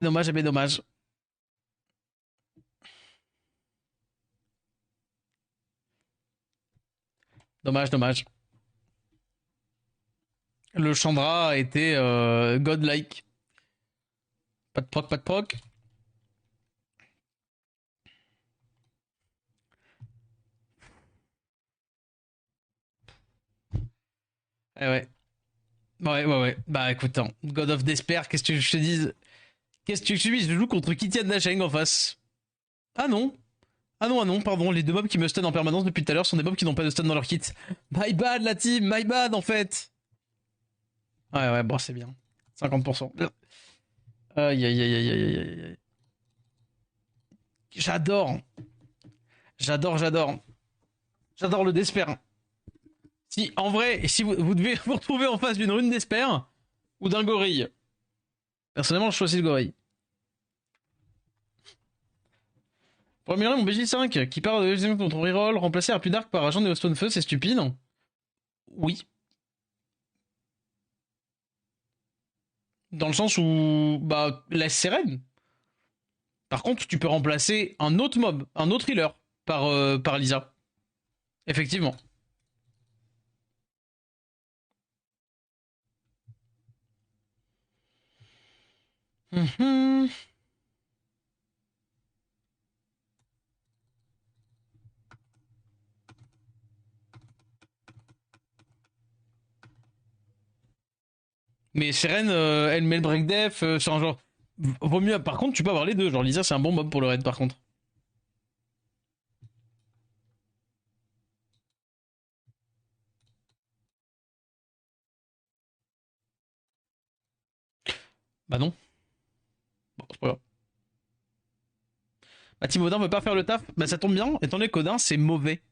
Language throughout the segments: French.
Dommage, mais dommage. Dommage, dommage. Le Chandra a été godlike. Pas de proc, pas de proc. Eh ouais. Ouais, ouais, ouais. Bah écoute, hein, God of Despair, qu'est-ce que je te dise? Qu'est-ce que je te dis? Je joue contre Kitian Dasheng en face. Ah non. Ah non, ah non, pardon. Les deux mobs qui me stun en permanence depuis tout à l'heure sont des mobs qui n'ont pas de stun dans leur kit. My bad, la team, my bad en fait. Ouais, ouais, bon, c'est bien. 50%. Aïe, aïe, aïe, aïe, aïe, aïe, aïe. J'adore. J'adore, j'adore. J'adore le Despair. Si, en vrai, si vous devez vous retrouver en face d'une rune Despair ou d'un gorille, personnellement, je choisis le gorille. Premièrement, mon BJ5 qui part de contre reroll, remplacé à plus d'arc par agent Néostone Feu, c'est stupide. Oui. Dans le sens où, bah, laisse Seren. Par contre, tu peux remplacer un autre mob, un autre healer par Lisa. Effectivement. Mhm. Mais Seren, elle met le break def sur un genre. Vaut mieux. Par contre, tu peux avoir les deux. Genre, Lisa, c'est un bon mob pour le raid, par contre. Bah non. Bon, c'est pas grave. Bah, Team Odin veut pas faire le taf. Bah, ça tombe bien. Étant donné qu'Odin, c'est mauvais.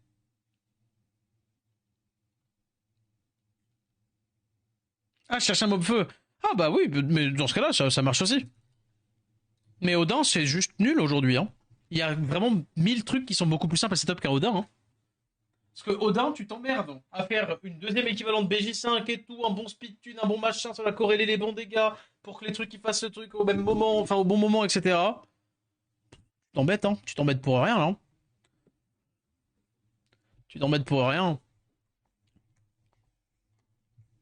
Ah, je cherche un mob feu. Ah, bah oui, mais dans ce cas-là, ça marche aussi. Mais Odin, c'est juste nul aujourd'hui. Hein. Il y a vraiment 1000 trucs qui sont beaucoup plus simples à setup qu'un Odin. Hein. Parce que Odin, tu t'emmerdes à faire une deuxième équivalente BJ5 et tout, un bon speed tune, un bon machin, ça va corréler les bons dégâts pour que les trucs ils fassent le truc au même moment, enfin au bon moment, etc. Tu t'embêtes, hein. Tu t'embêtes pour rien, là. Hein. Tu t'embêtes pour rien.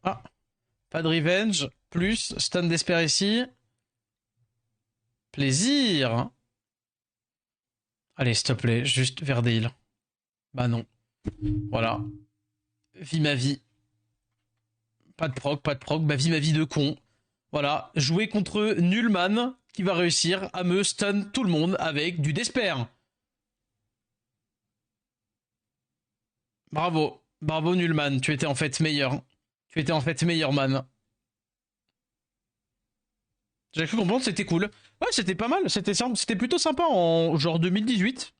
Ah, pas de revenge, plus stun d'espère ici. Plaisir. Allez, s'il te plaît, juste Verdale. Bah non. Voilà. Vie ma vie. Pas de proc, pas de proc. Bah vie ma vie de con. Voilà. Jouer contre Nullman qui va réussir à me stun tout le monde avec du Despair. Bravo. Bravo Nullman. Tu étais en fait meilleur. Tu étais en fait meilleur man. J'avais cru comprendre, c'était cool. Ouais, c'était pas mal. C'était plutôt sympa en genre 2018.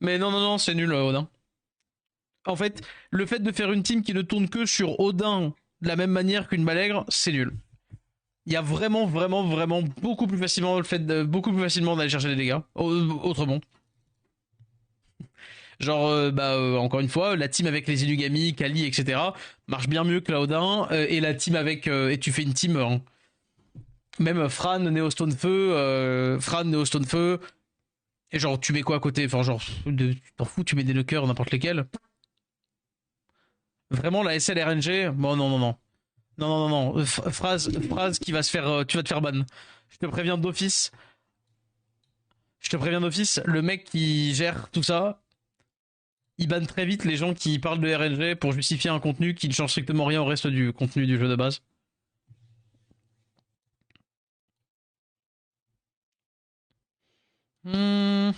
Mais non, non, non, c'est nul, Odin. En fait, le fait de faire une team qui ne tourne que sur Odin de la même manière qu'une Malègre, c'est nul. Il y a vraiment, vraiment, vraiment beaucoup plus facilement beaucoup plus facilement d'aller chercher des dégâts autrement. Genre, encore une fois, la team avec les Inugami, Kali, etc. marche bien mieux que la Odin et la team avec et tu fais une team même Fran, Néostone Feu, Fran, Néostone Feu. Et genre, tu mets quoi à côté? Enfin, genre, tu t'en fous, tu mets des knockers, n'importe lesquels. Vraiment, la SLRNG, bon, non, non, non. Non, non, non, non. Phrase qui va se faire. Tu vas te faire ban. Je te préviens d'office. Je te préviens d'office. Le mec qui gère tout ça, il banne très vite les gens qui parlent de RNG pour justifier un contenu qui ne change strictement rien au reste du contenu du jeu de base. Hmm.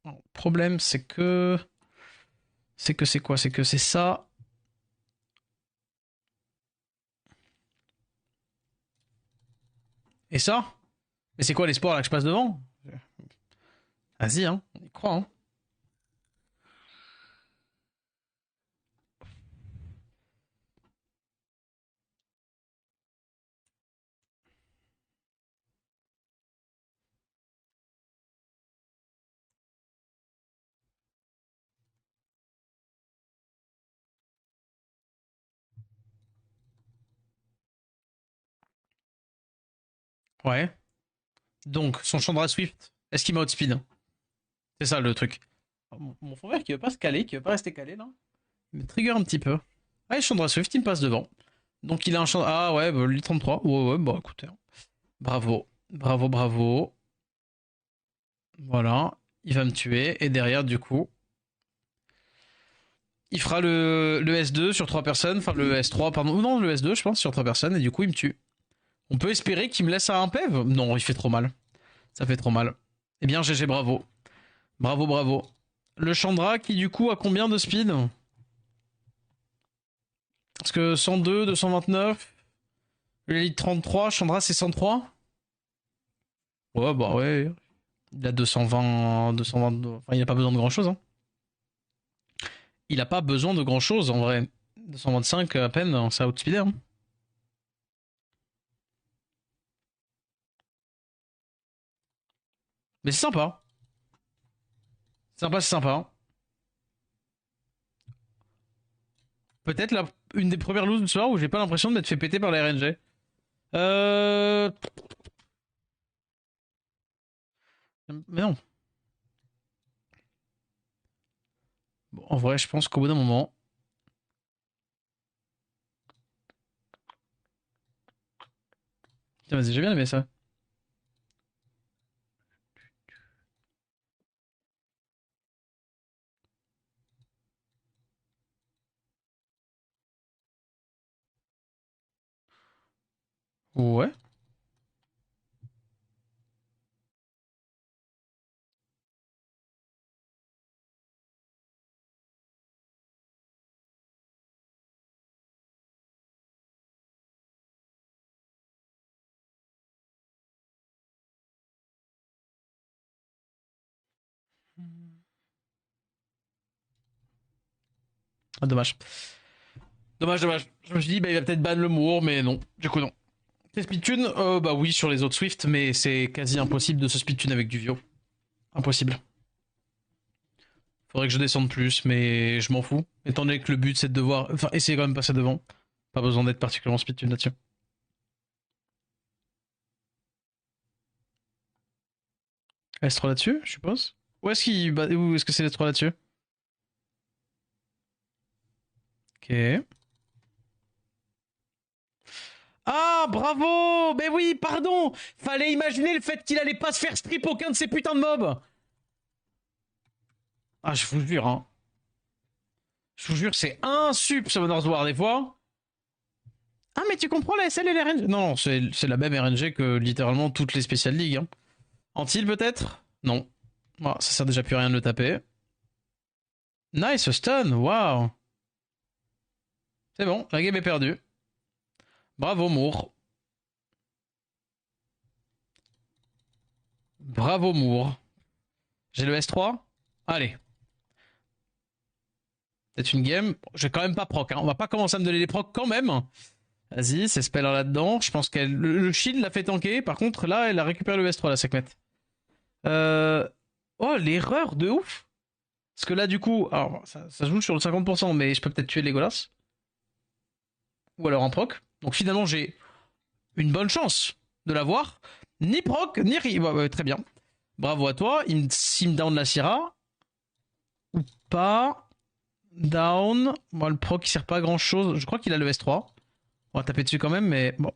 Le problème, c'est que. C'est quoi? C'est que c'est ça. Et ça? Mais c'est quoi l'espoir là que je passe devant? Vas-y, hein. On y croit, hein. Ouais. Donc, son Chandra Swift, est-ce qu'il m'a outspeed? C'est ça le truc. Mon fond vert qui veut pas se caler, qui veut pas rester calé là. Il me trigger un petit peu. Ah, Chandra Swift, il me passe devant. Donc il a un Chandra. Ah ouais, bah, lui 33. Ouais, ouais, bah écoutez. Bravo. Bravo, bravo. Voilà. Il va me tuer. Et derrière, du coup, il fera le S2 sur 3 personnes. Enfin, le S3, pardon. Ou non, le S2, je pense, sur 3 personnes. Et du coup, il me tue. On peut espérer qu'il me laisse à un PEV? Non, il fait trop mal. Ça fait trop mal. Eh bien, GG, bravo. Bravo, bravo. Le Chandra qui, du coup, a combien de speed? Parce que 102, 229, l'élite 33, Chandra c'est 103. Ouais, bah ouais. Il a 220, 220. Enfin, il a pas besoin de grand chose. Hein. Il a pas besoin de grand chose en vrai. 225 à peine, ça outspeeder. Hein. Mais c'est sympa. C'est sympa, c'est sympa. Peut-être une des premières looses du soir où j'ai pas l'impression de m'être fait péter par la RNG. Euh. Mais non. Bon, en vrai, je pense qu'au bout d'un moment. Tiens, vas-y, j'ai bien aimé ça. Ouais. Ah, dommage. Dommage, dommage. Je me suis dit, bah, il va peut-être ban le Moore, mais non. Du coup, non. C'est speedtune bah oui, sur les autres Swift, mais c'est quasi impossible de se speedtune avec du Vio. Impossible. Faudrait que je descende plus, mais je m'en fous. Étant donné que le but c'est de devoir. Enfin, essayer quand même de passer devant. Pas besoin d'être particulièrement speedtune là-dessus. S3 là-dessus, je suppose. Ou est-ce qu'il. Ou est-ce que c'est S3 là-dessus? Ok. Ah, bravo! Mais oui, pardon! Fallait imaginer le fait qu'il allait pas se faire strip aucun de ces putains de mobs! Ah, je vous jure, hein. Je vous jure, c'est un sup Summoner's War des fois. Ah, mais tu comprends la SL et les RNG? Non, c'est la même RNG que littéralement toutes les spéciales ligues. Hein. Antil peut-être? Non. Bon, ça sert déjà plus à rien de le taper. Nice stun, waouh. C'est bon, la game est perdue. Bravo Moore. Bravo Moore. J'ai le S3. Allez, c'est une game. Je vais quand même pas proc. Hein. On va pas commencer à me donner les procs quand même. Vas-y, c'est Speller là-dedans. Je pense qu'elle le shield l'a fait tanker. Par contre, là, elle a récupéré le S3, la Sekhmet. Euh... Oh, l'erreur de ouf. Parce que là, du coup, alors, ça joue sur le 50%, mais je peux peut-être tuer Legolas. Ou alors un proc. Donc finalement, j'ai une bonne chance de l'avoir. Ni proc, ni ouais, ouais, très bien. Bravo à toi. S'il me down la Syrah, ou pas. Down. Moi, le proc, il sert pas à grand chose. Je crois qu'il a le S3. On va taper dessus quand même, mais bon.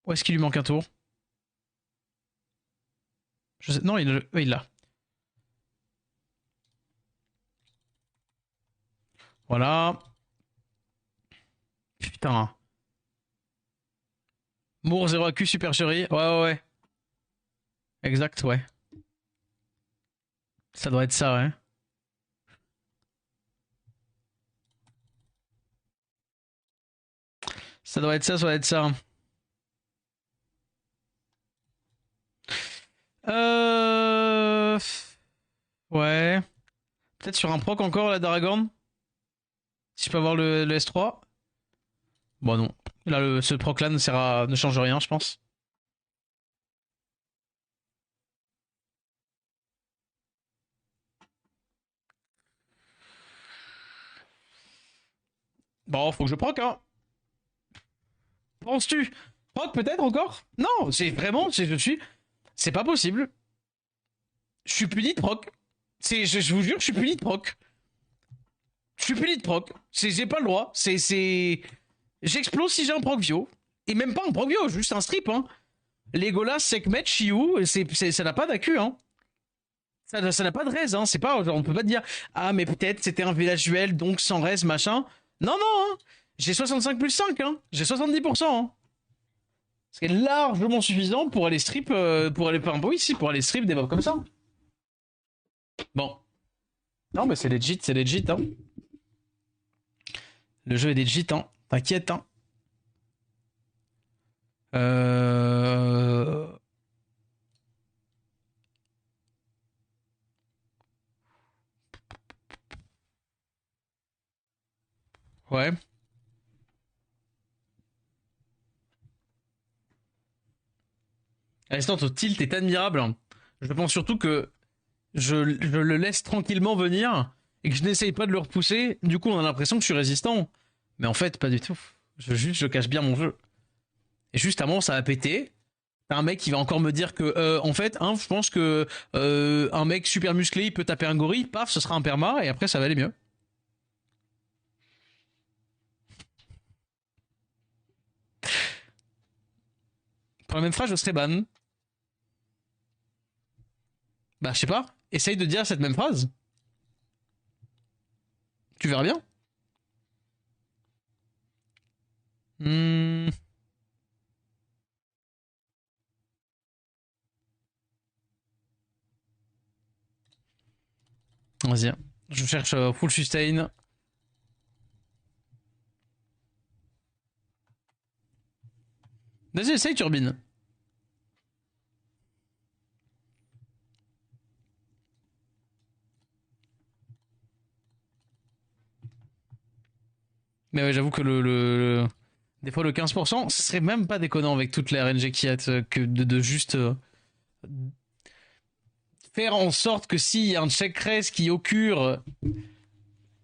Où est-ce qu'il lui manque un tour? Je sais... Non, il l'a. Voilà. Putain. Moore 0 AQ, supercherie. Ouais, ouais, ouais. Exact, ouais. Ça doit être ça, ouais. Ça doit être ça, ça doit être ça. Euh... Ouais. Peut-être sur un proc encore, la Dragorn. Si je peux avoir le S3. Bon, non. Là, ce proc là ne change rien, je pense. Bon, faut que je proc, hein. Penses-tu? Proc peut-être encore? Non, c'est vraiment, je suis. C'est pas possible. Je suis puni de proc. Je vous jure, je suis puni de proc. Je suis puni de proc. J'ai pas le droit. J'explose si j'ai un proc vio. Et même pas un proc vio, juste un strip, hein. Legolas, Sekhmet, Chiou, ça n'a pas d'accu, hein. Ça n'a pas de raise, hein. C'est pas, genre, on peut pas te dire, ah, mais peut-être c'était un village duel, donc sans raise, machin. Non, non, hein. J'ai 65 plus 5, hein. J'ai 70%, hein. Ce qui est largement suffisant pour aller strip, pour aller, enfin, oui, si, pour aller strip des mobs comme ça. Bon. Non, mais c'est legit, hein. Le jeu est legit, hein. T'inquiète, hein. Euh... Ouais. L'instant au tilt est admirable, hein. Je pense surtout que je le laisse tranquillement venir et que je n'essaye pas de le repousser. Du coup, on a l'impression que je suis résistant. Mais en fait, pas du tout. Je cache bien mon jeu. Et juste à un moment, ça va péter. T'as un mec qui va encore me dire que, en fait, hein, je pense que un mec super musclé, il peut taper un gorille, paf, ce sera un perma, et après, ça va aller mieux. Pour la même phrase, je serais ban. Bah, je sais pas. Essaye de dire cette même phrase. Tu verras bien. Hmm. Vas-y. Je cherche full sustain. Vas-y, essaye, Turbine. Mais ouais, j'avoue que des fois, le 15%, ce serait même pas déconnant avec toute la RNG qu'il y a que de juste faire en sorte que s'il y a un check raise qui occure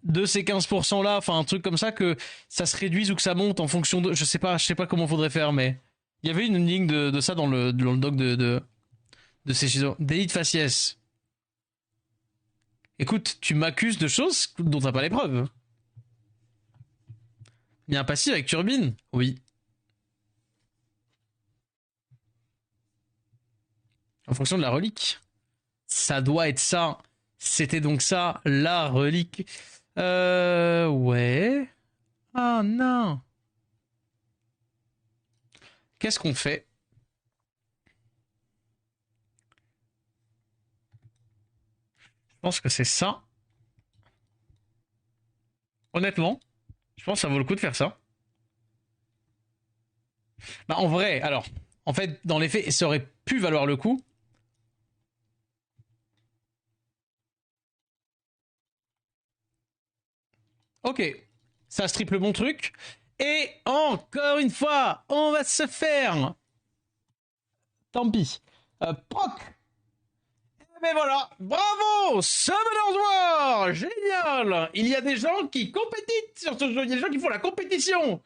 de ces 15% là, enfin un truc comme ça, que ça se réduise ou que ça monte en fonction de. Je sais pas comment faudrait faire, mais il y avait une ligne de ça dans le doc de ces ciseaux. Delete faciès. Écoute, tu m'accuses de choses dont t'as pas les preuves. Il y a un passif avec turbine. Oui. En fonction de la relique. Ça doit être ça. C'était donc ça, la relique. Ouais. Ah non. Qu'est-ce qu'on fait? Je pense que c'est ça. Honnêtement, je pense que ça vaut le coup de faire ça. Bah en vrai, alors, en fait, dans les faits, ça aurait pu valoir le coup. Ok, ça strip le bon truc. Et encore une fois, on va se faire. Tant pis. Proc. Mais voilà, bravo, Summoners War, génial. Il y a des gens qui compétitent sur ce jeu, il y a des gens qui font la compétition.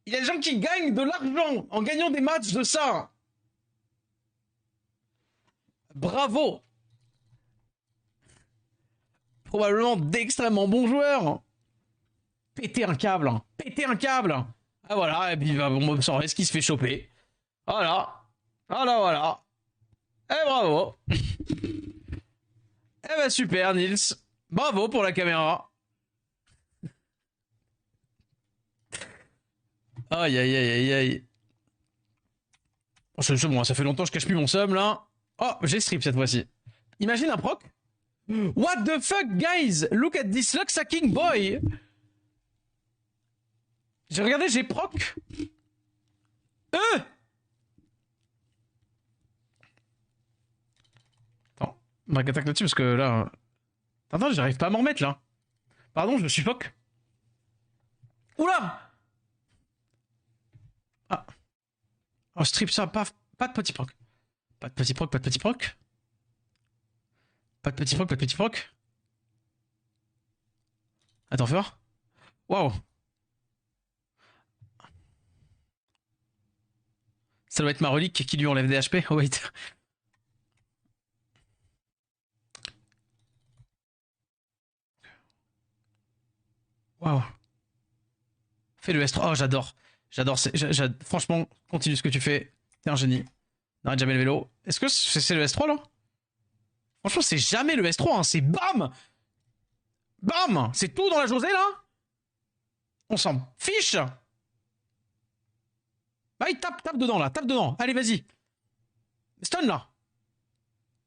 Il y a des gens qui gagnent de l'argent en gagnant des matchs de ça. Bravo. Probablement d'extrêmement bons joueurs. Péter un câble, hein. Péter un câble. Ah voilà, et puis bah, bon, sans reste qui se fait choper. Voilà. Voilà, voilà. Eh bravo. Eh ben super, Nils. Bravo pour la caméra. Aïe, aïe, aïe, aïe, aïe. Oh, c'est bon, ça fait longtemps que je cache plus mon sum, là. Oh, j'ai strip cette fois-ci. Imagine un proc. What the fuck, guys? Look at this luck sucking boy. J'ai regardé, j'ai proc. Euh Attends, Marc attaque là-dessus parce que là. Attends, j'arrive pas à m'en remettre là. Pardon, je me suffoque. Oula. Ah. Oh, strip ça, paf. Pas de petit proc. Pas de petit proc, pas de petit proc. Pas de petit proc, pas de petit proc. Attends, fais voir. Waouh. Ça doit être ma relique qui lui enlève des HP. Oh wait. Waouh. Fais le S3. Oh, j'adore. J'adore. Franchement, continue ce que tu fais. T'es un génie. N'arrête jamais le vélo. Est-ce que c'est le S3 là? Franchement, c'est jamais le S3. Hein. C'est bam! Bam! C'est tout dans la Josée là? On s'en fiche! Bah, il tape dedans là. Tape dedans. Allez, vas-y. Stun là.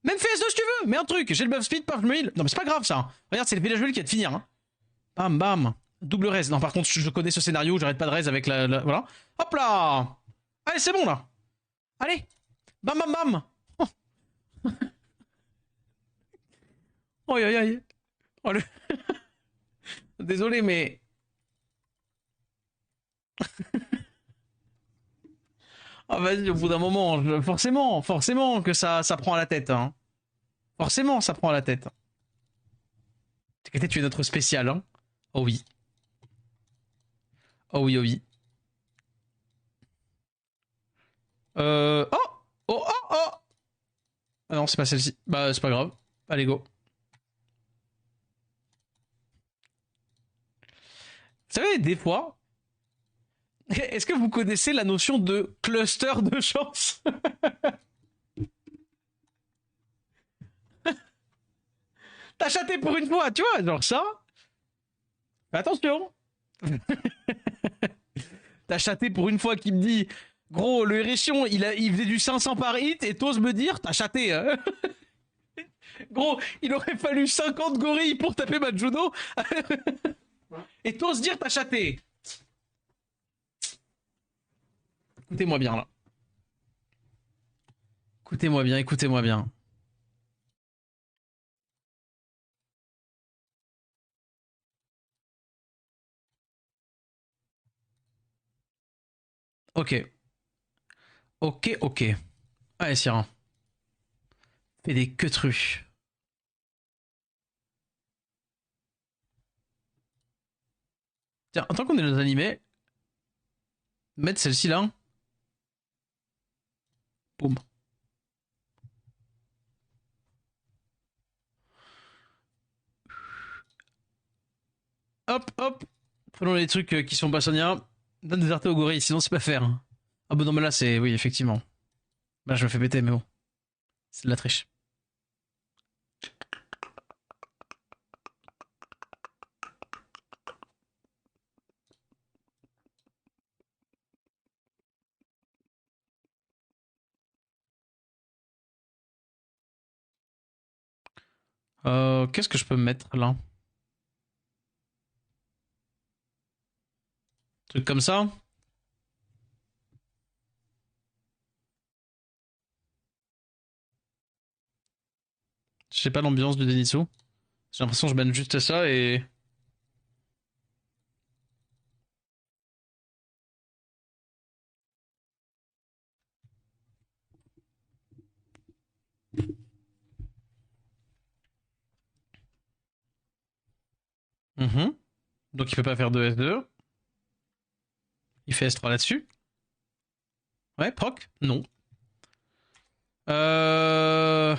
Même fais S2 si tu veux. Mets un truc. J'ai le buff speed, paf, je me heal. Non, mais c'est pas grave ça. Regarde, c'est le village qui va te finir. Hein. Bam, bam. Double raise. Non, par contre, je connais ce scénario. J'arrête pas de raise avec la. Voilà. Hop là! Allez, c'est bon là. Allez. Bam, bam, bam. Oh, oh aïe, aïe. Oh, le... Désolé, mais. Ah, vas-y, au bout d'un moment, forcément que ça prend à la tête. Hein. Forcément, ça prend à la tête. Tu es notre spécial, hein. Oh oui. Oh oui, oh oui. Oh! Oh, oh, oh! Ah non, c'est pas celle-ci. Bah, c'est pas grave. Allez, go. Vous savez, des fois, est-ce que vous connaissez la notion de cluster de chance? T'as chaté pour une fois, tu vois, genre ça. Mais attention. T'as chaté pour une fois qui me dit, gros, le Héréchion, il faisait du 500 par hit et t'oses me dire, t'as chaté. Hein. Gros, il aurait fallu 50 gorilles pour taper ma judo. Et t'oses dire, t'as chaté. Écoutez-moi bien là. Écoutez-moi bien, écoutez-moi bien. Ok. Ok, ok. Allez, Syrah. Fais des queutrus. Tiens, en tant qu'on est dans les animés, mettre celle-ci là. Boum. Hop, hop. Prenons les trucs qui sont pas Sonia. Donne des artés aux gorilles, sinon c'est pas faire. Ah bah non, mais là c'est. Oui, effectivement. Là je me fais péter, mais bon. C'est de la triche. Qu'est-ce que je peux mettre là? Truc comme ça? Je sais pas l'ambiance du Zenitsu. J'ai l'impression que je banne juste ça et. Mhm. Donc il peut pas faire de S2. Il fait S3 là-dessus. Ouais, proc? Non. Euh...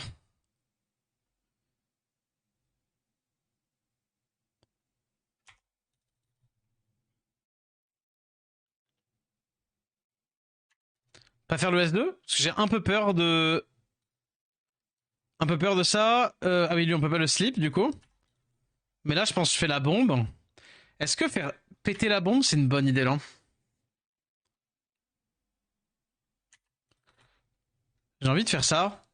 Pas faire le S2? Parce que j'ai un peu peur de. Un peu peur de ça. Ah oui, lui, on peut pas le slip du coup. Mais là, je pense que je fais la bombe. Est-ce que faire péter la bombe, c'est une bonne idée là? J'ai envie de faire ça.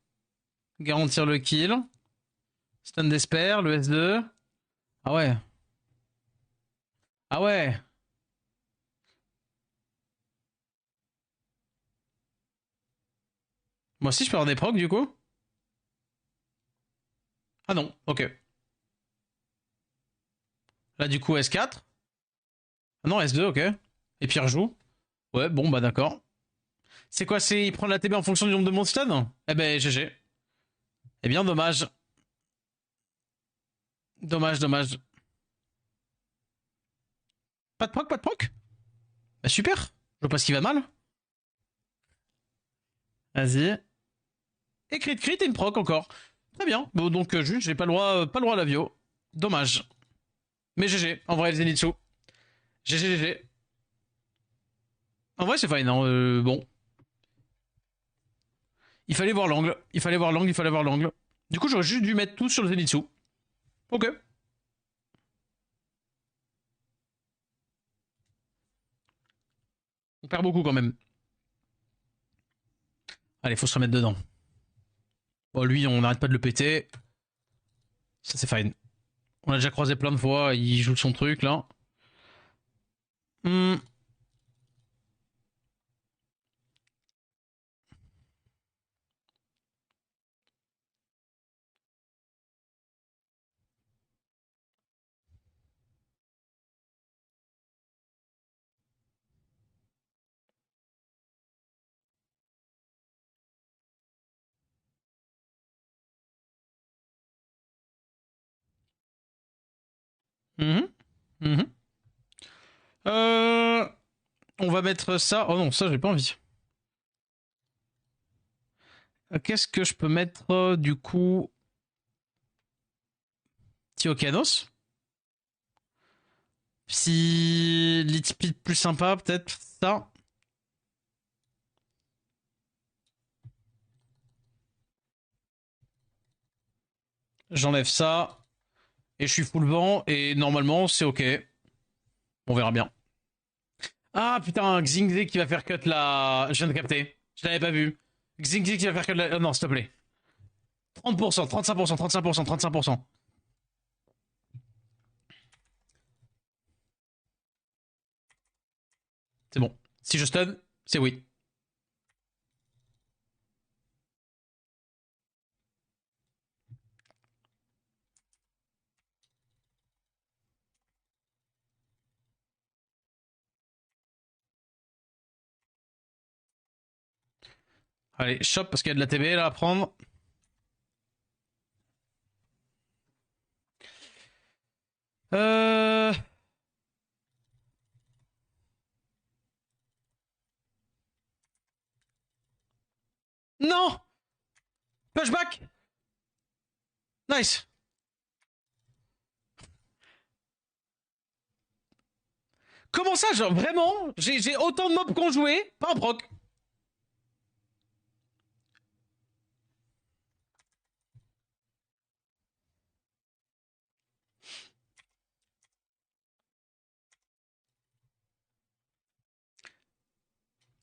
Garantir le kill. Stun d'espère, le S2. Ah ouais. Ah ouais. Moi aussi, je peux avoir des procs du coup? Ah non, ok. Là, du coup, S4. Ah non, S2, ok. Et puis il rejoue. Ouais, bon, bah d'accord. C'est quoi, c'est il prend la TB en fonction du nombre de mon stun? Eh ben, GG. Eh bien, dommage. Dommage, dommage. Pas de proc, pas de proc? Bah super. Je vois pas ce qui va mal. Vas-y. Et crit et une proc encore. Très bien. Bon, donc juste, j'ai pas le droit à la Vio. Dommage. Mais GG, en vrai, le Zenitsu. GG, GG. En vrai, c'est fine, hein. Bon. Il fallait voir l'angle. Il fallait voir l'angle, il fallait voir l'angle. Du coup, j'aurais juste dû mettre tout sur le Zenitsu. Ok. On perd beaucoup quand même. Allez, faut se remettre dedans. Bon, lui, on n'arrête pas de le péter. Ça, c'est fine. On l'a déjà croisé plein de fois. Il joue son truc, là. Hmm. Mhm. Mhm. Euh... On va mettre ça. Oh non, ça, j'ai pas envie. Qu'est-ce que je peux mettre, du coup... Tiokanos. Si Lead Speed plus sympa, peut-être ça. J'enlève ça. Et je suis full vent. Et normalement, c'est ok. On verra bien. Ah putain, Xingzi qui va faire cut la... Je viens de capter. Je l'avais pas vu. Xingzi qui va faire cut la... non, s'il te plaît. 30%, 35%, 35%, 35%. C'est bon. Si je stun, c'est oui. Allez, shop parce qu'il y a de la TB là à prendre. Euh... Non. Pushback. Nice. Comment ça, genre, vraiment j'ai autant de mobs qu'on jouait, pas en proc.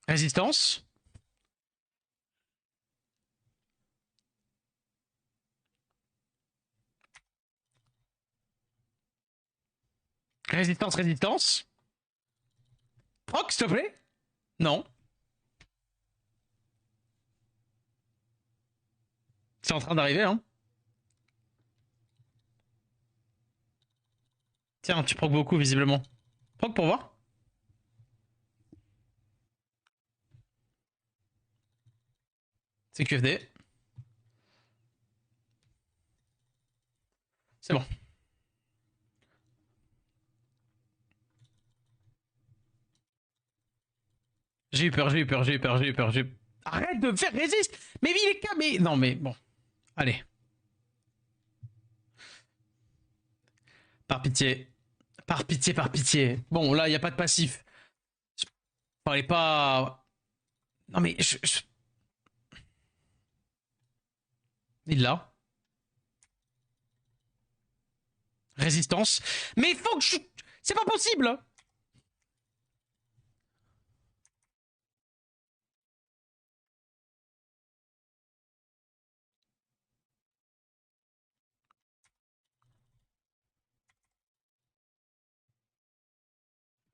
Résistance. Résistance, résistance. Proc, s'il te plaît. Non. C'est en train d'arriver, hein. Tiens, tu proc beaucoup, visiblement. Proc pour voir. C'est QFD. C'est bon. J'ai eu peur, j'ai eu peur, j'ai eu peur, j'ai eu peur. Arrête de faire résiste. Mais il est camé. Non, mais bon. Allez. Par pitié. Par pitié, par pitié. Bon, là, il n'y a pas de passif. Je parlais pas... Non, mais... Il l'a. Résistance. Mais il faut que je... C'est pas possible.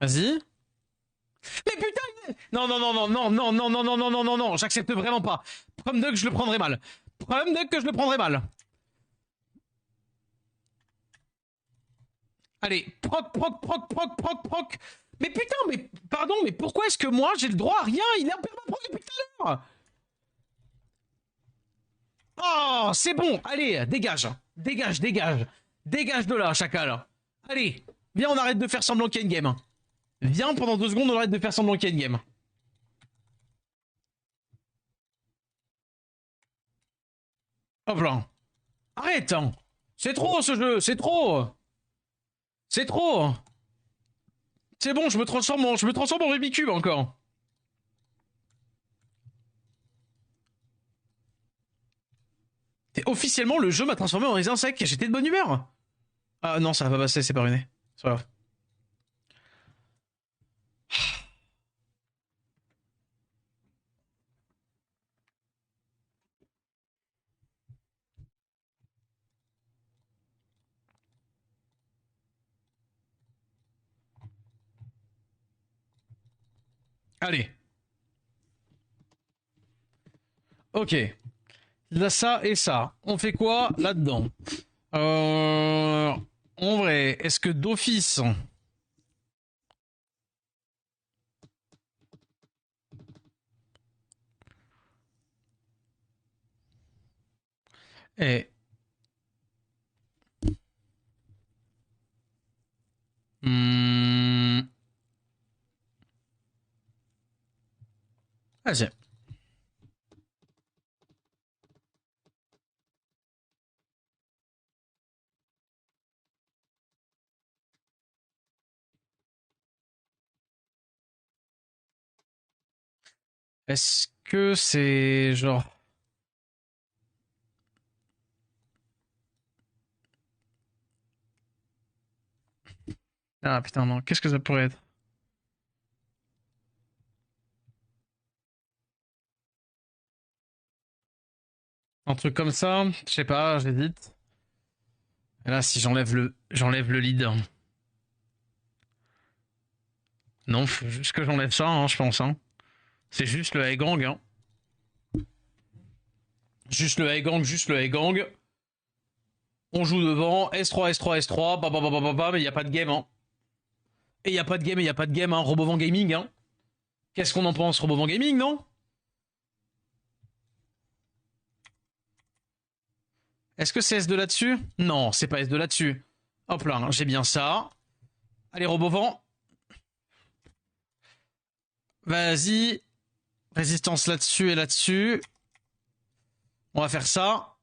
Vas-y. Mais putain. Non, non, non, non, non, non, non, non, non, non, non, non, non. J'accepte vraiment pas. Prom Duck, je le prendrai mal. Prom Duck, que je le prendrai mal. Allez, proc, proc, proc, proc, proc, proc. Mais putain, mais pardon, mais pourquoi est-ce que moi j'ai le droit à rien? Il est en perma-proc depuis tout à l'heure. Oh, c'est bon. Allez, dégage. Dégage, dégage. Dégage de là, chacal. Allez, viens, on arrête de faire semblant qu'il y a une game. Viens, pendant 2 secondes, on arrête de faire semblant qu'il y a une game. Hop là. Arrête hein. C'est trop ce jeu, c'est trop. C'est trop. C'est bon, je me transforme en Rubik's Cube encore. Et officiellement, le jeu m'a transformé en raisin sec. J'étais de bonne humeur. Ah non, ça va pas passer, c'est pas ruiné. C'est pas grave. Allez. Ok. Là, ça et ça. On fait quoi là-dedans? En vrai, est-ce que d'office... Eh... Hmm... Vas-y. Est-ce que c'est genre... Ah putain non, qu'est-ce que ça pourrait être? Un truc comme ça? Je sais pas, j'hésite. Et là, si j'enlève le lead. Non, faut juste que j'enlève ça, hein, je pense. Hein. C'est juste le high gang. Hein. Juste le high gang, juste le high gang. On joue devant, S3, S3, S3, mais il n'y a pas de game. Hein. Et il n'y a pas de game, et il n'y a pas de game. Hein. Robovan Gaming. Hein. Qu'est-ce qu'on en pense, Robovan Gaming, non? Est-ce que c'est S2 là-dessus? Non, c'est pas S2 là-dessus. Hop là, j'ai bien ça. Allez, Robovan. Vas-y. Résistance là-dessus et là-dessus. On va faire ça.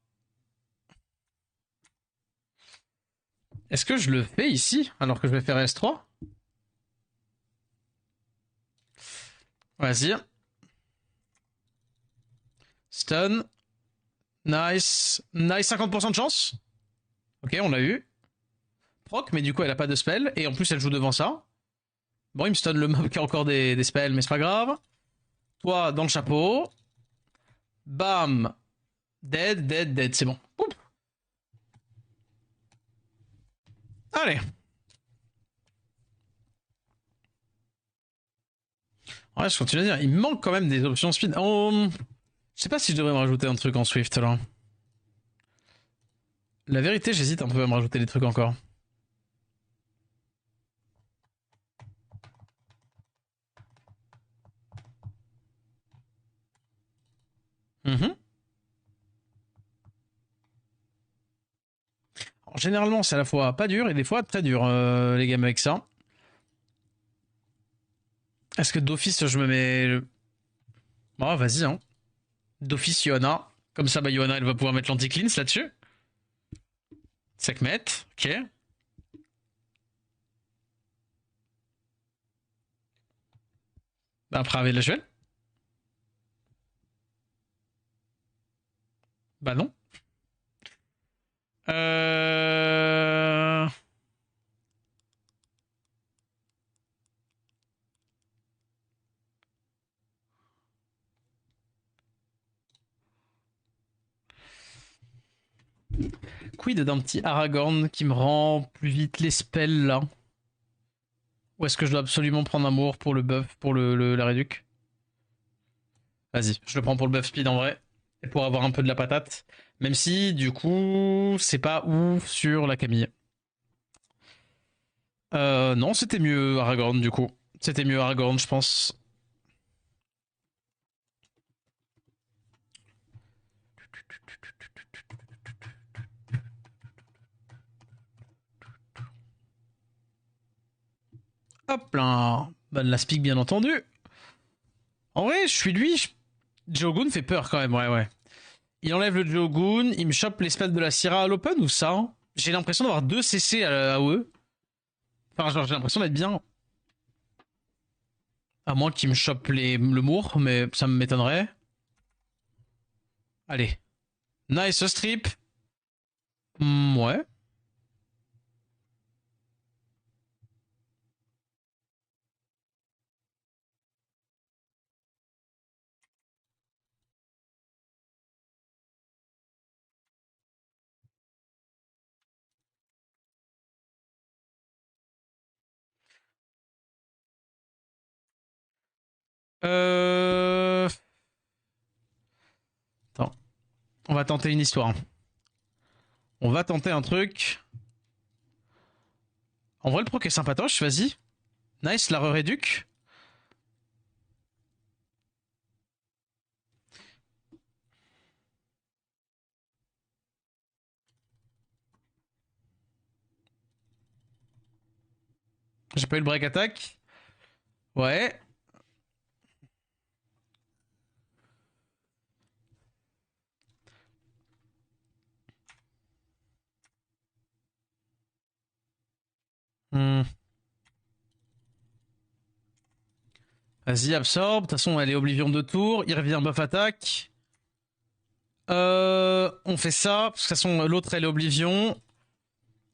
Est-ce que je le fais ici alors que je vais faire S3? Vas-y. Stun. Nice. Nice, 50% de chance. Ok, on l'a eu. Proc, mais du coup, elle a pas de spell. Et en plus, elle joue devant ça. Bon, il me stun le mob qui a encore des spells, mais c'est pas grave. Toi, dans le chapeau. Bam. Dead, dead, dead. C'est bon. Oup. Allez. Ouais, je continue à dire. Il me manque quand même des options speed. Oh, je sais pas si je devrais me rajouter un truc en Swift, là. La vérité, j'hésite un peu à me rajouter des trucs encore. Mhm. Alors, généralement, c'est à la fois pas dur et des fois très dur, les games avec ça. Est-ce que d'office, je me mets... Oh, vas-y, hein. D'office, Johanna. Comme ça, bah, Johanna, elle va pouvoir mettre l'anti-cleanse là-dessus. Sekhmet, ok. Bah, après, avec la Juel. Bah, non. Euh... Quid d'un petit Aragorn qui me rend plus vite les spells là? Ou est-ce que je dois absolument prendre amour pour le buff, pour la réduc? Vas-y, je le prends pour le buff speed en vrai. Et pour avoir un peu de la patate. Même si, du coup, c'est pas ouf sur la Camille. Non, c'était mieux Aragorn du coup. C'était mieux Aragorn, je pense. Hop là. Bah, la speak, bien entendu. En vrai, je suis lui. Jogun fait peur quand même, ouais, ouais. Il enlève le Jogun, il me chope les spells de la Syrah à l'open ou ça? J'ai l'impression d'avoir 2 CC à eux. Enfin, genre, j'ai l'impression d'être bien. À moins qu'il me chope le Mour, mais ça me m'étonnerait. Allez. Nice strip. Ouais. Euh... Attends. On va tenter une histoire. On va tenter un truc. En vrai, le proc est sympatoche, vas-y. Nice, la re-réduc. J'ai pas eu le break attack. Ouais. Hmm. Vas-y, absorbe. De toute façon, elle est Oblivion de tour. Il revient buff attack. On fait ça. De toute façon, l'autre, elle est Oblivion.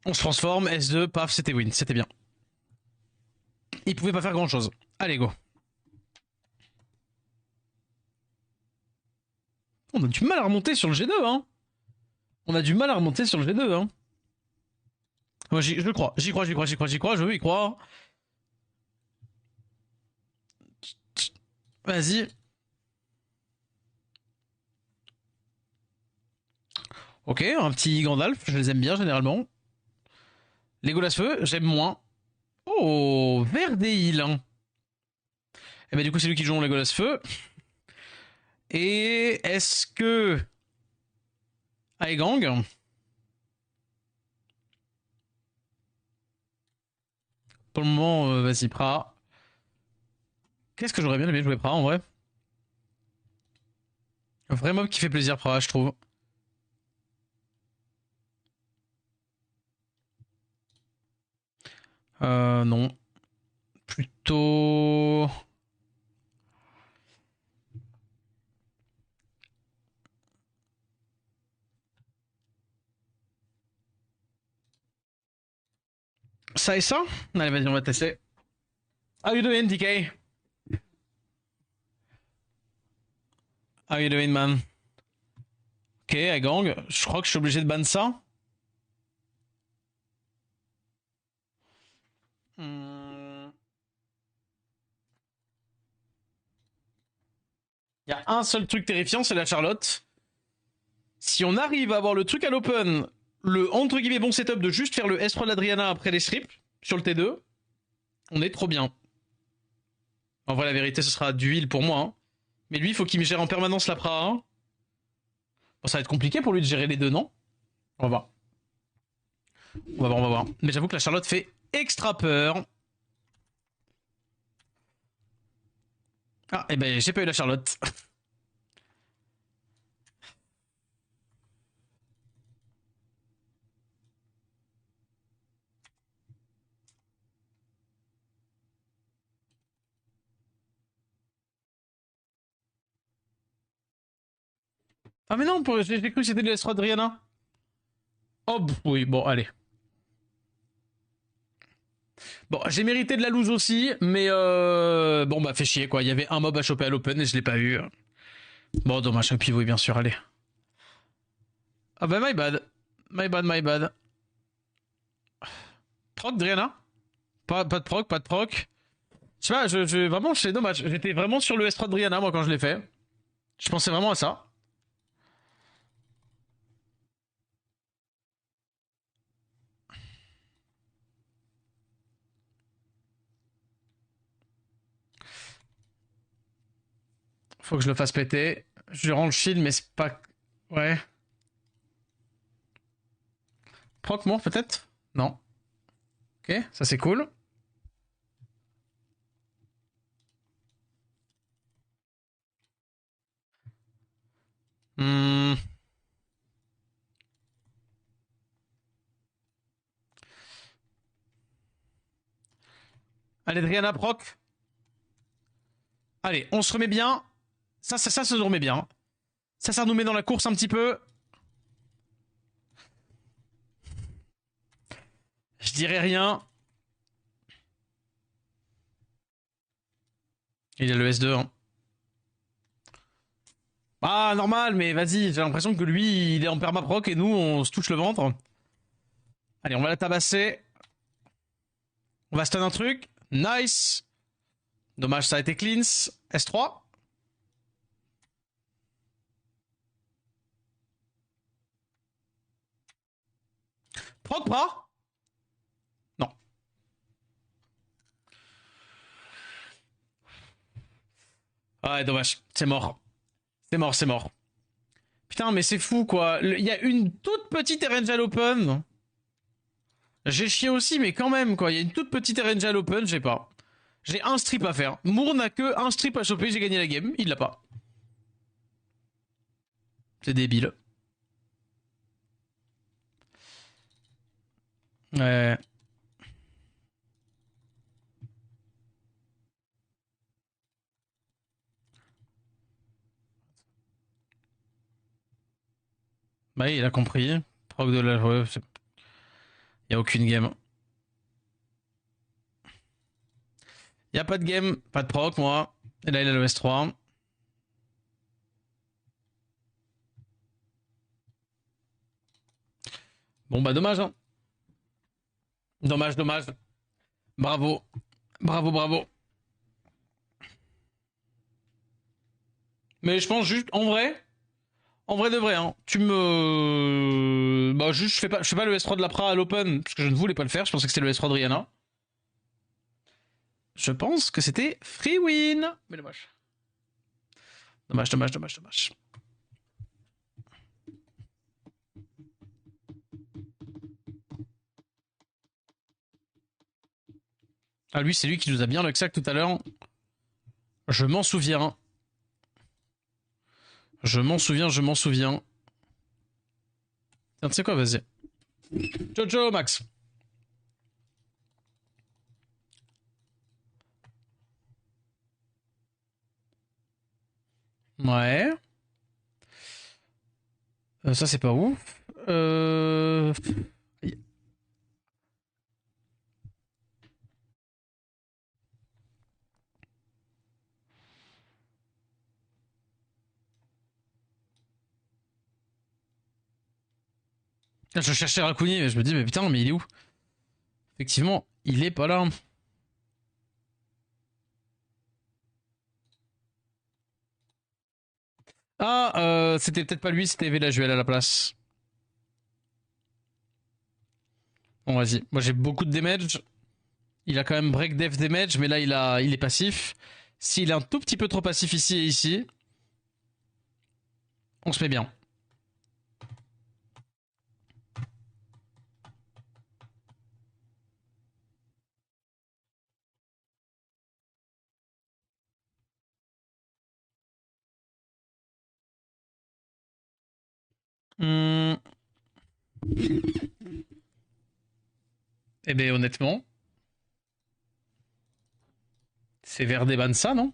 On se transforme. S2, paf, c'était win. C'était bien. Il pouvait pas faire grand chose. Allez, go. On a du mal à remonter sur le G2, hein. On a du mal à remonter sur le G2, hein. Moi, je crois. J'y crois, j'y crois, j'y crois, j'y crois. Je veux y croire. Vas-y. Ok, un petit Gandalf. Je les aime bien, généralement. Legolas Feu, j'aime moins. Oh, Verdeil. Hein. Et bah, du coup, c'est lui qui joue en Legolas Feu. Et est-ce que Aegang, pour le moment, vas-y, Pra. Qu'est-ce que j'aurais bien aimé jouer Pra en vrai? Un vrai mob qui fait plaisir, Pra, je trouve. Non. Plutôt. Ça et ça? Allez, vas-y, on va tester. How you doing, DK? How you doing, man? Ok, Aegang. Je crois que je suis obligé de ban ça. Hmm. Il y a un seul truc terrifiant, c'est la Charlotte. Si on arrive à avoir le truc à l'open, le entre guillemets bon setup de juste faire le S3 de l'Adriana après les strips sur le T2, on est trop bien. En vrai, la vérité, ce sera du heal pour moi. Hein. Mais lui, il faut qu'il me gère en permanence la Pra. Hein. Bon, ça va être compliqué pour lui de gérer les deux, non? On va voir. On va voir, on va voir. Mais j'avoue que la Charlotte fait extra peur. Ah, et ben, j'ai pas eu la Charlotte. Ah, mais non, j'ai cru que c'était le S3 de Rihanna. Oh, oui, bon, allez. Bon, j'ai mérité de la lose aussi, mais bon, bah, fait chier, quoi. Il y avait un mob à choper à l'open et je l'ai pas eu. Bon, dommage, un pivot, bien sûr, allez. Ah bah, my bad. My bad, my bad. Proc, Driana? Pas de proc, pas de proc. Je sais pas, vraiment, c'est dommage. J'étais vraiment sur le S3 de Brianna, moi, quand je l'ai fait. Je pensais vraiment à ça. Faut que je le fasse péter. Je rends le shield, mais c'est pas. Ouais. Proc mort, peut-être? Non. Ok, ça c'est cool. Hmm. Allez, Driana, proc. Allez, on se remet bien. Ça se remet bien. Ça nous met dans la course un petit peu. Je dirais rien. Il a le S2. Hein. Ah, normal, mais vas-y, j'ai l'impression que lui, il est en permaproc et nous, on se touche le ventre. Allez, on va la tabasser. On va stun un truc. Nice. Dommage, ça a été cleans. S3. Proc pas. Non. Ouais, dommage. C'est mort. C'est mort, c'est mort. Putain, mais c'est fou, quoi. Il y a une toute petite Erangel Open. J'ai chié aussi, mais quand même, quoi. Il y a une toute petite Erangel Open, j'ai pas. J'ai un strip à faire. Moore n'a que un strip à choper, j'ai gagné la game. Il l'a pas. C'est débile. Ouais. Bah, il a compris. Proc de la... Ouais, y a aucune game. Y a pas de game, pas de proc, moi. Et là, il a le S3. Bon, bah, dommage, hein. Dommage, dommage. Bravo. Bravo, bravo. Mais je pense juste, en vrai de vrai, hein, tu me... Bah, juste, je fais pas le S3 de la Pra à l'Open, parce que je ne voulais pas le faire, je pensais que c'était le S3 de Rihanna. Je pense que c'était free win. Mais dommage. Dommage, dommage, dommage, dommage. Ah, lui, c'est lui qui nous a bien le sac tout à l'heure. Je m'en souviens. Je m'en souviens, je m'en souviens. Tiens, tu sais quoi, vas-y. Jojo, Max. Ouais. Ça, c'est pas ouf. Je cherchais Raccouni, mais je me dis, mais putain, mais il est où? Effectivement, il est pas là. Ah, c'était peut-être pas lui, c'était Velajuel à la place. Bon, vas-y. Moi, j'ai beaucoup de damage. Il a quand même break def damage, mais là, il est passif. S'il est un tout petit peu trop passif ici et ici, on se met bien. Hmm. Eh ben, honnêtement, c'est Verdeban ça, non?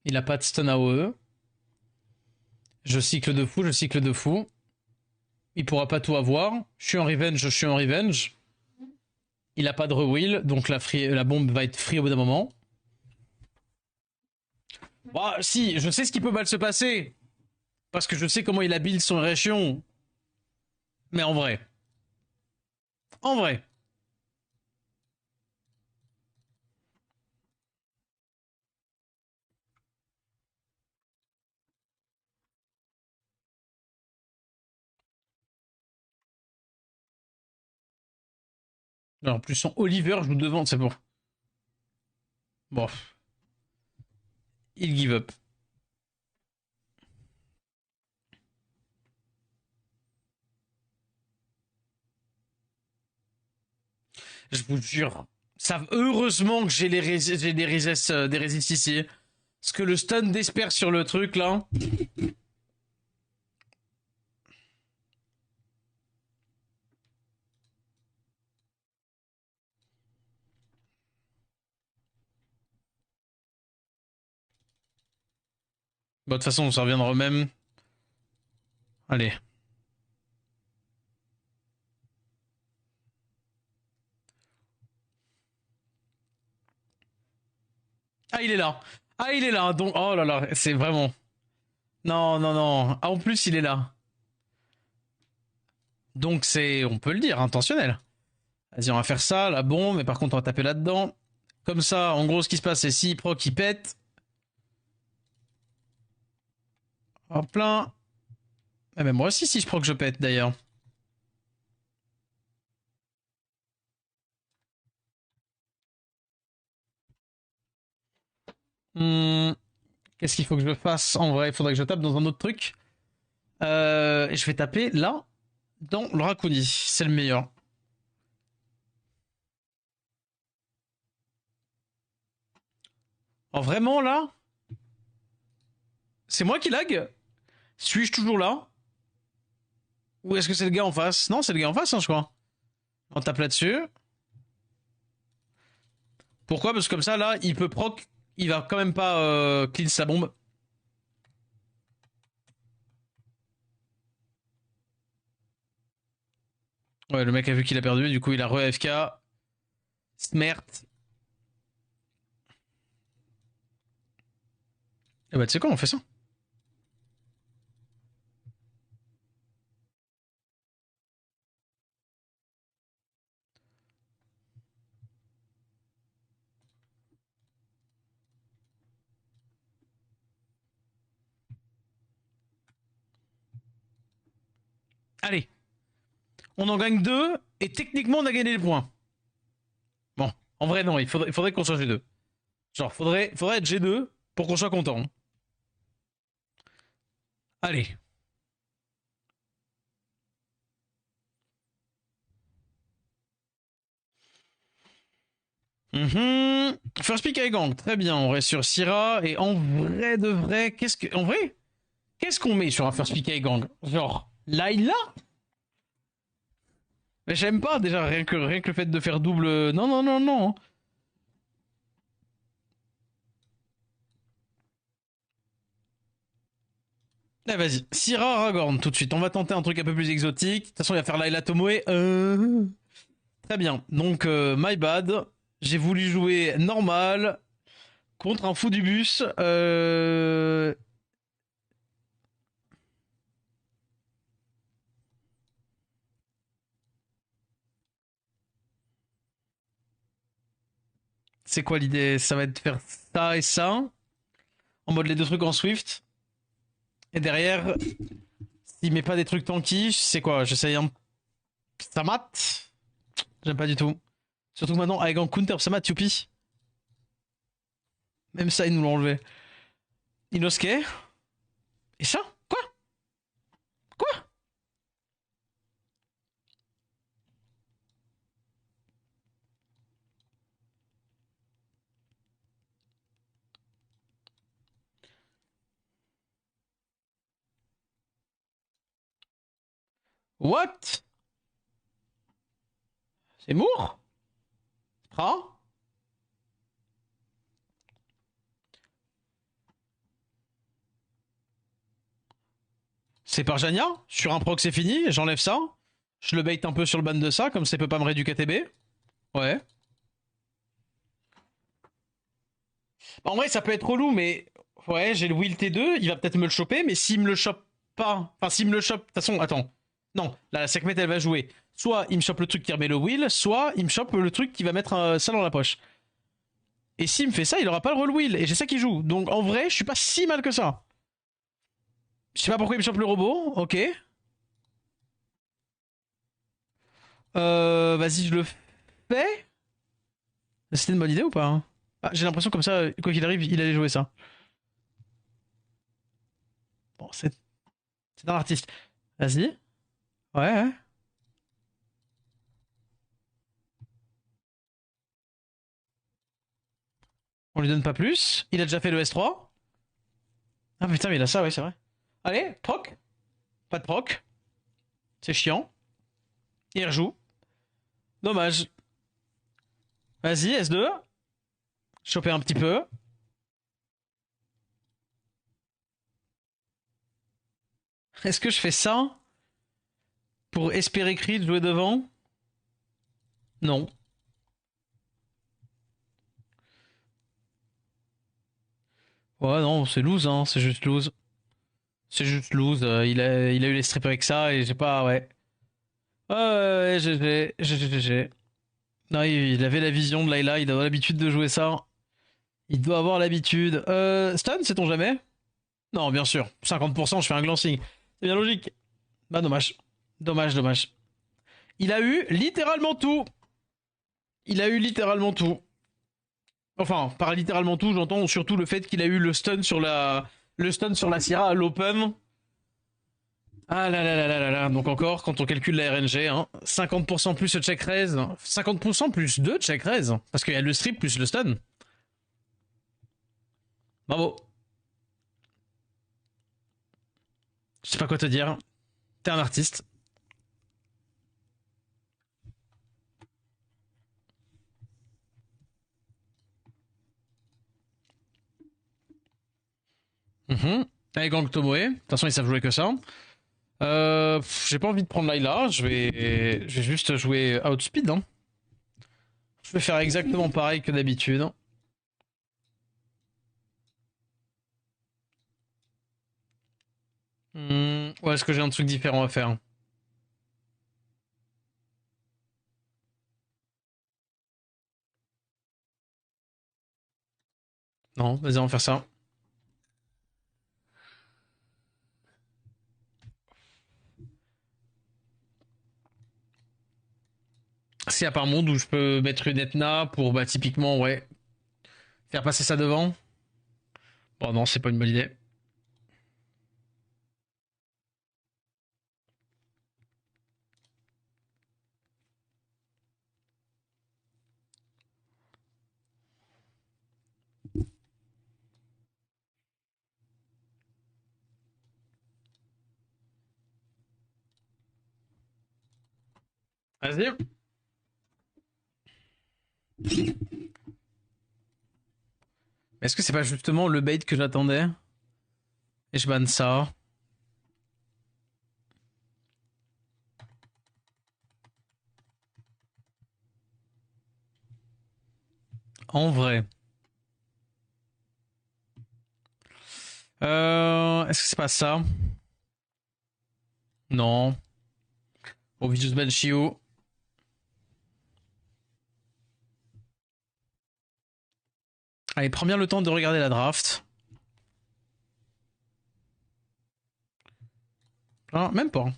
Il a pas de stun AOE. Je cycle de fou, je cycle de fou. Il pourra pas tout avoir. Je suis en revenge, je suis en revenge. Il a pas de rewill, donc la bombe va être free au bout d'un moment. Bah, si, je sais ce qui peut mal se passer. Parce que je sais comment il a build son réaction. Mais en vrai. En vrai. Alors, en plus, son Oliver joue devant, c'est bon. Bon. Il give up. Je vous jure. Ça, heureusement que j'ai des résistes ici. Parce que le stun d'Esper sur le truc, là. Bah, de toute façon, ça reviendra au même. Allez. Ah, il est là. Ah, il est là. Donc, oh là là, c'est vraiment. Non, non, non. Ah, en plus, il est là. Donc, c'est, on peut le dire, intentionnel. Vas-y, on va faire ça, la bombe, mais par contre, on va taper là-dedans. Comme ça, en gros, ce qui se passe, c'est si proc il pète. Hop là. Ah, mais moi aussi, si je proc, je pète d'ailleurs. Hmm, Qu'est-ce qu'il faut que je fasse? En vrai, il faudrait que je tape dans un autre truc. Et je vais taper là, dans le Raccoon. C'est le meilleur. Alors vraiment là, c'est moi qui lag? Suis-je toujours là? Ou est-ce que c'est le gars en face? Non, c'est le gars en face, hein, je crois. On tape là-dessus. Pourquoi? Parce que comme ça, là, il peut proc. Il va quand même pas clean sa bombe. Ouais, le mec a vu qu'il a perdu, du coup, il a re-AFK. Smert. Eh bah, tu sais quoi, on fait ça. Allez, on en gagne deux, et techniquement, on a gagné les points. Bon, en vrai, non, il faudrait qu'on soit G2. Genre, faudrait être G2 pour qu'on soit content. Allez. First pick avec gang, très bien, on reste sur Syrah, et en vrai de vrai, qu'est-ce qu'on met sur un first pick avec gang? Genre, Layla? Mais j'aime pas déjà, rien que le fait de faire double. Non, non, non, non. Eh, vas-y, Syrah Aragorn tout de suite. On va tenter un truc un peu plus exotique. De toute façon, il va faire Layla Tomoe. Très bien. Donc, my bad. J'ai voulu jouer normal contre un fou du bus. C'est quoi l'idée? Ça va être de faire ça et ça. En mode les deux trucs en Swift. Et derrière, s'il met pas des trucs tanky, c'est quoi? J'essaye un. Samat? J'aime pas du tout. Surtout que maintenant, avec un counter Samat, youpi. Même ça, ils nous l'ont enlevé. Inosuke? Et ça? Quoi? Quoi? What? C'est Moore? Tra? C'est par Jania? Sur un proc, c'est fini. J'enlève ça. Je le bait un peu sur le ban de ça, comme ça il peut pas me réduire KTB. Ouais. Bah, en vrai, ça peut être relou, mais. Ouais, j'ai le Will T2, il va peut-être me le choper, mais s'il me le chope pas. Enfin, s'il me le chope. De toute façon, attends. Non, là, la Sekhmet, elle va jouer. Soit il me chope le truc qui remet le Will, soit il me chope le truc qui va mettre ça dans la poche. Et s'il me fait ça, il aura pas le roll Will. Et j'ai ça qui joue. Donc en vrai, je suis pas si mal que ça. Je sais pas pourquoi il me chope le robot. Ok. Vas-y, je le fais. C'était une bonne idée ou pas, hein? Ah, j'ai l'impression comme ça, quoi qu'il arrive, il allait jouer ça. Bon, c'est un artiste. Vas-y. Ouais, ouais. On lui donne pas plus. Il a déjà fait le S3. Ah putain, mais il a ça, ouais, c'est vrai. Allez, proc. Pas de proc. C'est chiant. Il rejoue. Dommage. Vas-y, S2. Choper un petit peu. Est-ce que je fais ça pour espérer Creed jouer devant? Non. Ouais, non, c'est lose, hein, c'est juste lose. C'est juste lose. Il a eu les strips avec ça et j'ai pas. Ouais. Ouais, GG. Non, il avait la vision de Layla, il a l'habitude de jouer ça. Il doit avoir l'habitude. Stun, sait-on jamais? Non, bien sûr. 50%, je fais un glancing. C'est bien logique. Bah, dommage. Dommage. Il a eu littéralement tout. Il a eu littéralement tout. Enfin, par littéralement tout, j'entends surtout le fait qu'il a eu le stun sur la Syrah à l'open. Ah là là là là là là. Donc encore, quand on calcule la RNG, hein, 50% plus le check raise, 50% plus 2 check raise, parce qu'il y a le strip plus le stun. Bravo. Je sais pas quoi te dire. T'es un artiste. Allez, Gang Tomoe. De toute façon, ils savent jouer que ça. J'ai pas envie de prendre Layla. Je vais juste jouer Outspeed. Hein. Je vais faire exactement pareil que d'habitude. Ou est-ce que j'ai un truc différent à faire? Non, vas-y, on va faire ça. S'il y a pas un monde où je peux mettre une Etna pour, bah, typiquement, ouais, faire passer ça devant. Bon, non, c'est pas une bonne idée. Vas-y. Est-ce que c'est pas justement le bait que j'attendais? Et je banne ça. En vrai. Est-ce que c'est pas ça? Non. Obvious ban Shio. Allez, prends bien le temps de regarder la draft. Ah, même pas.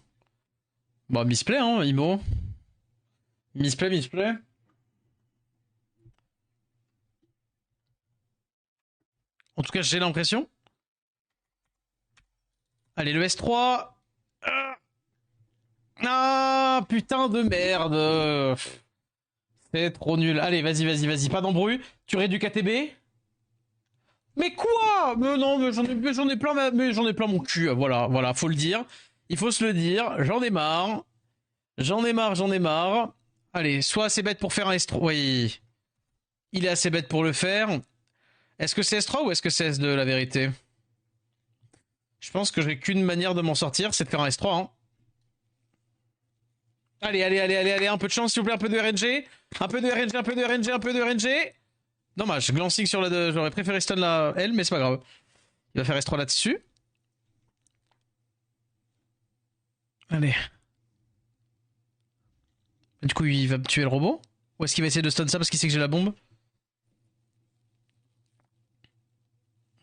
Bon, misplay, hein, Imo. Misplay. En tout cas, j'ai l'impression. Allez, le S3. Ah, putain de merde. C'est trop nul. Allez, vas-y. Pas d'embrouille. Tu réduis KTB. Mais quoi? Mais non, mais j'en ai plein, mais j'en ai plein mon cul. Voilà, faut le dire. Il faut se le dire. J'en ai marre. J'en ai marre. Allez, soit assez bête pour faire un S3. Oui. Il est assez bête pour le faire. Est-ce que c'est S3 ou est-ce que c'est S2 la vérité? Je pense que j'ai qu'une manière de m'en sortir, c'est de faire un S3. Hein. Allez, un peu de chance s'il vous plaît, un peu de RNG. Un peu de RNG. Dommage, glancing sur la 2. J'aurais préféré stun la L, mais c'est pas grave. Il va faire S3 là-dessus. Allez. Du coup, il va tuer le robot? Ou est-ce qu'il va essayer de stun ça parce qu'il sait que j'ai la bombe?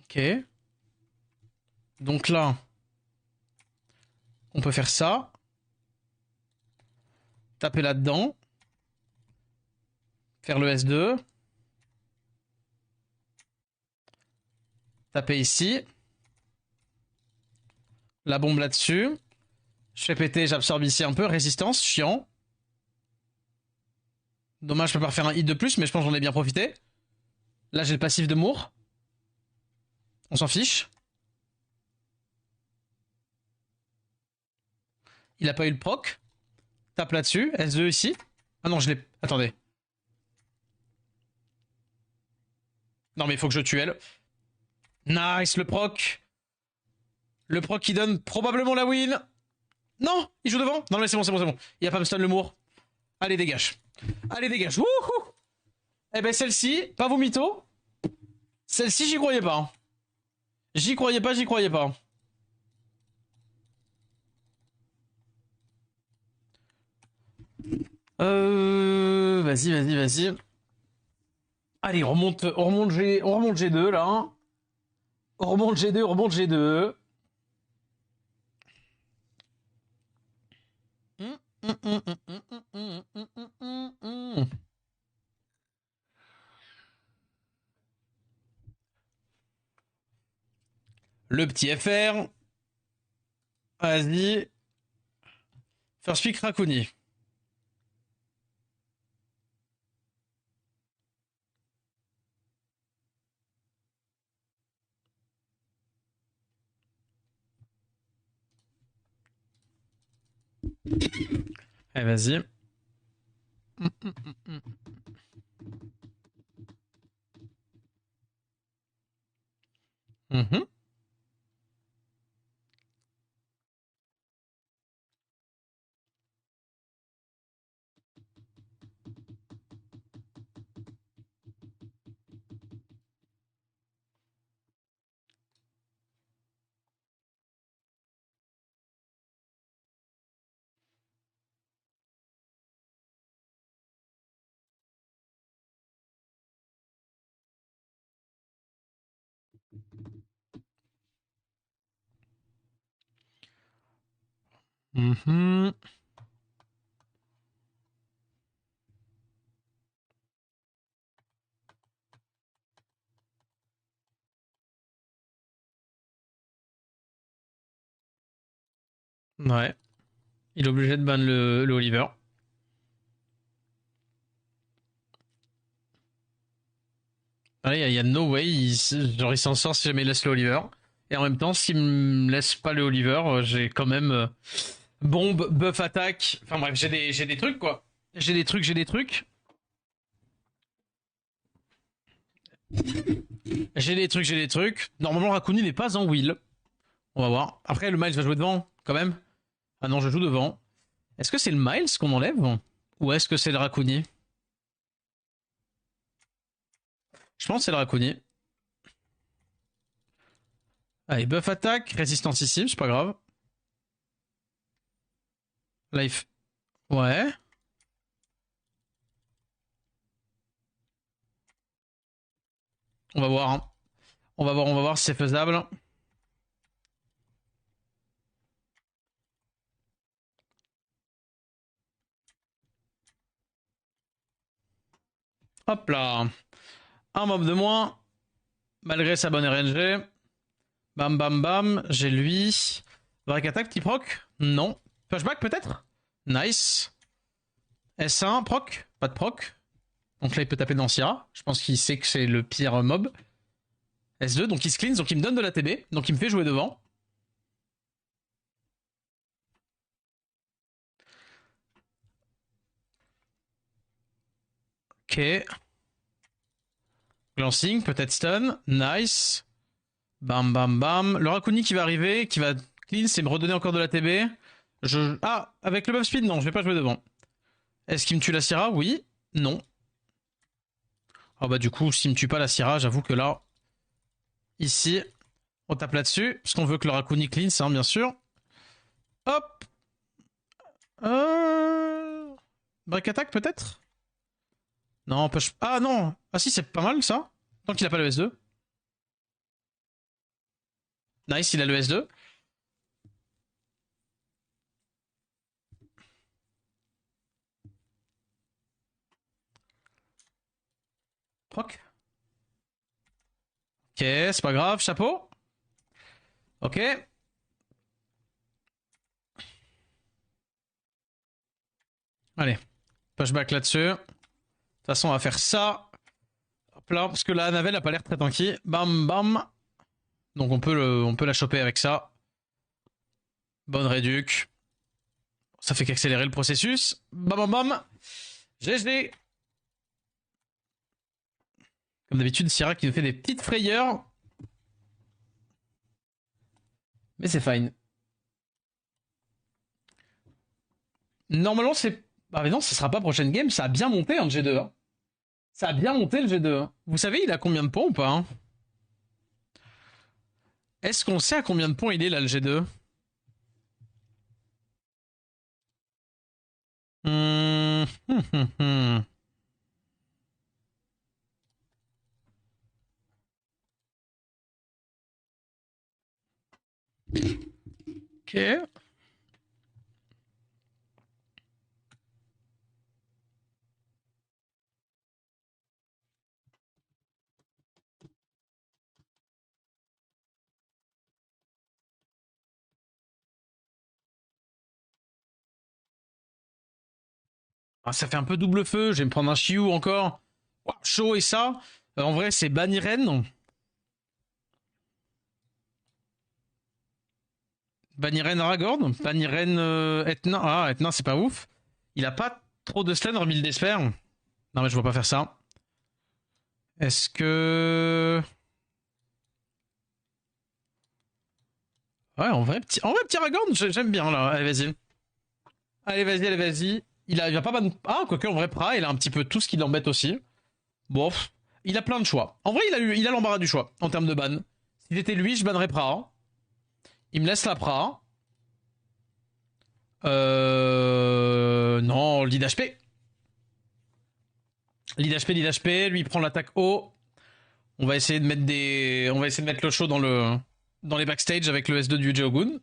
Ok. Donc là, on peut faire ça. Taper là-dedans. Faire le S2. Taper ici. La bombe là-dessus. Je fais péter, j'absorbe ici un peu. Résistance, chiant. Dommage, je peux pas refaire un hit de plus, mais je pense que j'en ai bien profité. Là, j'ai le passif de Moore. On s'en fiche. Il a pas eu le proc. Tape là-dessus. S2 ici. Ah non, je l'ai. Attendez. Non, mais il faut que je tue elle. Nice, le proc. Le proc qui donne probablement la win. Non, il joue devant. Non mais c'est bon, c'est bon, c'est bon. Il y a pas me stun le Moore. Allez, dégage. Allez, dégage. Wouhou. Eh ben celle-ci, pas vos mythos. Celle-ci, j'y croyais pas. J'y croyais pas, j'y croyais pas. Vas-y, vas-y, vas-y. Allez, on remonte G2 là. On remonte G2, on remonte G2. Le petit FR. Vas-y. First pick Raccoon. Allez, vas-y. Ouais. Il est obligé de ban le Oliver. Il y a no way, genre il s'en sort si jamais il laisse le Oliver. Et en même temps, s'il me laisse pas le Oliver, j'ai quand même bombe, buff attaque. Enfin bref, j'ai des trucs quoi. J'ai des trucs, j'ai des trucs. J'ai des trucs, j'ai des trucs. Normalement, Raccoon n'est pas en wheel. On va voir. Après, le Miles va jouer devant, quand même. Ah non, je joue devant. Est-ce que c'est le Miles qu'on enlève? Ou est-ce que c'est le Raccoon? Je pense que c'est le Raccoon. Allez, buff attaque, résistance ici, c'est pas grave. Life. Ouais. On va voir. Hein. On va voir si c'est faisable. Hop là. Un mob de moins. Malgré sa bonne RNG. Bam bam bam. J'ai lui. Break attack, petit proc? Non. Pushback peut-être? Nice. S1, proc? Pas de proc. Donc là, il peut taper dans Syrah. Je pense qu'il sait que c'est le pire mob. S2, donc il se cleanse, donc il me donne de la TB. Donc il me fait jouer devant. Ok. Glancing, peut-être stun. Nice. Bam bam bam. Le Raccoon qui va arriver, qui va cleanse et me redonner encore de la TB. Ah, avec le buff speed, non, je vais pas jouer devant. Est-ce qu'il me tue la Syrah? Oui. Non. Ah bah du coup, s'il me tue pas la Syrah, j'avoue que là, ici, on tape là-dessus, parce qu'on veut que le Raccoon cleanse, hein, bien sûr. Hop. Break attack peut-être? Non, push. Ah non. Ah si, c'est pas mal ça. Tant qu'il a pas le S2. Nice, il a le S2. Proc. Ok, c'est pas grave, chapeau. Ok. Allez, pushback là-dessus. De toute façon, on va faire ça. Hop là, parce que la Navel a pas l'air très tanky. Bam, bam. Donc on peut la choper avec ça. Bonne réduc. Ça fait qu'accélérer le processus. Bam, bam, bam. GG. Comme d'habitude, Syrah qui nous fait des petites frayeurs. Mais c'est fine. Normalement, c'est... Ah mais non, ce sera pas prochaine game, ça a bien monté hein, le G2. Hein. Ça a bien monté le G2. Hein. Vous savez, il a combien de points ou pas hein? Est-ce qu'on sait à combien de points il est là, le G2? Hum. Ok. Ah, ça fait un peu double feu, je vais me prendre un Chiou encore. Ouah, chaud et ça. En vrai, c'est Baniren. Baniren Aragorn. Baniren Etna. Ah, Etna, c'est pas ouf. Il a pas trop de stun hormis le Despair. Non, mais je vois pas faire ça. Est-ce que. Ouais, en vrai, petit Aragorn, j'aime bien là. Allez, vas-y. Allez, vas-y. Il va pas ban. Ah, quoique, en vrai, Pra, il a un petit peu tout ce qui l'embête aussi. Bon, il a plein de choix. En vrai, il a l'embarras du choix en termes de ban. S'il était lui, je bannerais Pra. Il me laisse la Pra. Non, lead HP. Lead HP, lui il prend l'attaque haut. On va essayer de mettre des. On va essayer de mettre le show dans les backstage avec le S2 du Jeogun.